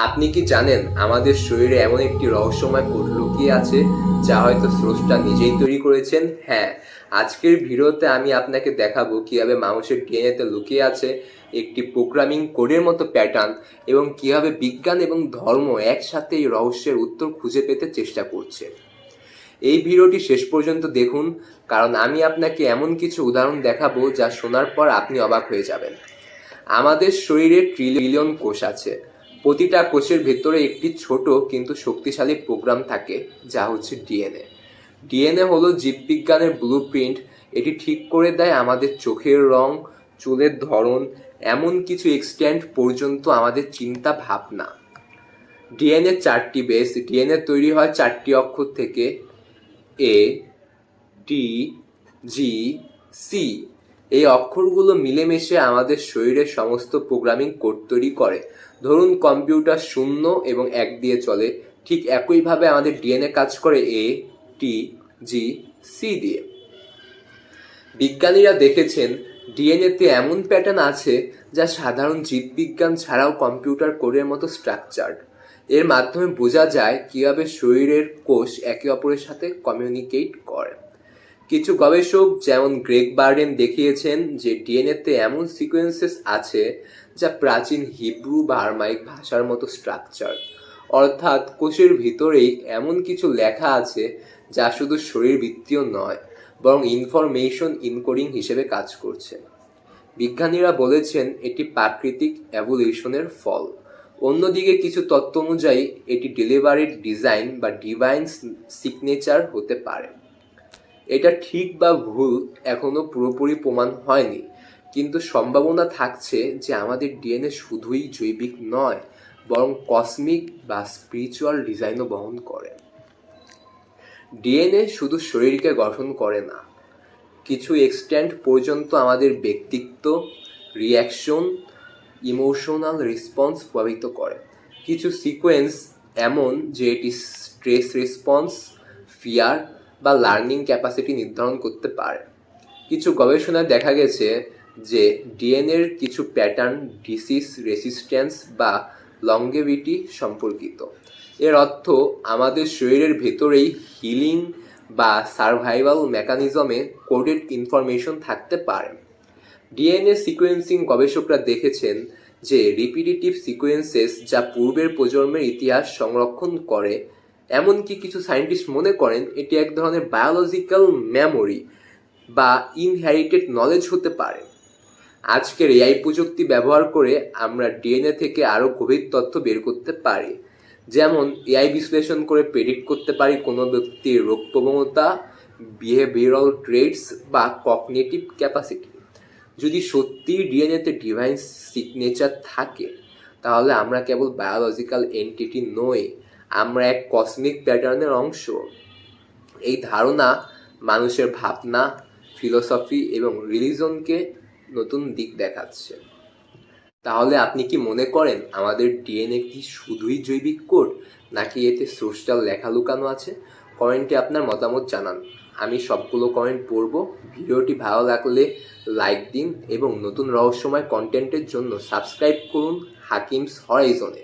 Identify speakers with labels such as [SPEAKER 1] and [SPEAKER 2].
[SPEAKER 1] আপনি কি জানেন আমাদের শরীরে এমন একটি রহস্যময় কোড লুকিয়ে আছে যা হয়তো স্রষ্টা নিজেই তৈরি করেছেন? হ্যাঁ, আজকের ভিডিওতে আমি আপনাকে দেখাবো কিভাবে মানুষের ডিএনএতে লুকিয়ে আছে একটি প্রোগ্রামিং কোডের মতো প্যাটার্ন এবং কিভাবে বিজ্ঞান এবং ধর্ম একসাথে এই রহস্যের উত্তর খুঁজে পেতে চেষ্টা করছে। এই ভিডিওটি শেষ পর্যন্ত দেখুন, কারণ আমি আপনাকে এমন কিছু উদাহরণ দেখাবো যা শোনার পর আপনি অবাক হয়ে যাবেন। আমাদের শরীরে ট্রিলিয়ন কোষ আছে। প্রতিটা কোষের ভেতরে একটি ছোট কিন্তু শক্তিশালী প্রোগ্রাম থাকে যা হচ্ছে ডিএনএ। ডিএনএ হলো জীববিজ্ঞানের ব্লুপ্রিন্ট। এটি ঠিক করে দেয় আমাদের চোখের রং, চুলের ধরন, এমন কিছু এক্সটেন্ট পর্যন্ত আমাদের চিন্তা ভাবনা। ডিএনএ 4টি বেস। ডিএনএ তৈরি হয় 4টি অক্ষর থেকে: এ, টি, জি, সি। এই অক্ষরগুলো মিলেমিশে আমাদের শরীরের সমস্ত প্রোগ্রামিং কোড তৈরি করে। ধরুন কম্পিউটার 0 এবং 1 দিয়ে চলে, ঠিক একইভাবে আমাদের ডিএনএ কাজ করে এ, টি, জি, সি দিয়ে। বিজ্ঞানীরা দেখেছেন ডিএনএতে এমন প্যাটার্ন আছে যা সাধারণ জীববিজ্ঞান ছাড়াও কম্পিউটার কোডের মতো স্ট্রাকচার্ড। এর মাধ্যমে বোঝা যায় কিভাবে শরীরের কোষ একে অপরের সাথে কমিউনিকেট করে। কিছু গবেষক যেমন গ্রেগ বার্ডেন দেখিয়েছেন যে ডিএনএতে এমন সিকোয়েন্সেস আছে যা প্রাচীন হিব্রু বা আরমাইক ভাষার মতো স্ট্রাকচার। অর্থাৎ কোষের ভিতরেই এমন কিছু লেখা আছে যা শুধু শরীরবৃত্তীয় নয়, বরং ইনফরমেশন ইনকোডিং হিসেবে কাজ করছে। বিজ্ঞানীরা বলেছেন এটি প্রাকৃতিক এভোলিউশনের ফল। অন্যদিকে কিছু তত্ত্ব অনুযায়ী এটি ডেলিভারিড ডিজাইন বা ডিভাইন সিগনেচার হতে পারে। এটা ঠিক বা ভুল এখনো পুরোপুরি প্রমাণ হয়নি, কিন্তু সম্ভাবনা থাকছে যে আমাদের ডিএনএ শুধুই জৈবিক নয়, বরং কসমিক বা স্পিরিচুয়াল ডিজাইনও বহন করে। ডিএনএ শুধু শরীরকে গঠন করে না, কিছু এক্সটেন্ট পর্যন্ত আমাদের ব্যক্তিত্ব, রিয়াকশন, ইমোশনাল রেসপন্স প্রভাবিত করে। কিছু সিকোয়েন্স এমন যে এটি স্ট্রেস রেসপন্স, ফিয়ার বা লার্নিং ক্যাপাসিটি নির্ধারণ করতে পারে। কিছু গবেষণায় দেখা গেছে যে ডিএনএর কিছু প্যাটার্ন ডিসিজ রেসিস্ট্যান্স বা লংগেভিটি সম্পর্কিত। এর অর্থ আমাদের শরীরের ভেতরেই হিলিং বা সার্ভাইভাল মেকানিজমে কোডেড ইনফরমেশন থাকতে পারে। ডিএনএ সিকোয়েন্সিং গবেষকরা দেখেছেন যে রিপিটিটিভ সিকোয়েন্সেস যা পূর্বের প্রজন্মের ইতিহাস সংরক্ষণ করে। এমনকি কিছু সায়েন্টিস্ট মনে করেন এটি এক ধরনের বায়োলজিক্যাল মেমোরি বা ইনহেরিটেড নলেজ হতে পারে। আজকের এআই প্রযুক্তি ব্যবহার করে আমরা ডিএনএ থেকে আরও গভীর তথ্য বের করতে পারি। যেমন এআই বিশ্লেষণ করে প্রেডিক্ট করতে পারি কোনো ব্যক্তির রোগ প্রবণতা, বিহেভিয়ারাল ট্রেটস বা কগনিটিভ ক্যাপাসিটি। যদি সত্যি ডিএনএতে ডিভাইন সিগনেচার থাকে, তাহলে আমরা কেবল বায়োলজিক্যাল এন্টিটি নই, আমরা এক কসমিক প্যাটার্নের অংশ। এই ধারণা মানুষের ভাবনা, ফিলোসফি এবং রিলিজনকে নতুন দিক দেখাচ্ছে। তাহলে আপনি কি মনে করেন আমাদের ডিএনএ কি শুধুই জৈবিক কোড, নাকি এতে স্রষ্টার লেখা লুকানো আছে? কমেন্টে আপনার মতামত জানান। আমি সবগুলো কমেন্ট পড়ব। ভিডিওটি ভালো লাগলে লাইক দিন এবং নতুন রহস্যময় কন্টেন্টের জন্য সাবস্ক্রাইব করুন হাকিমস হরাইজনে।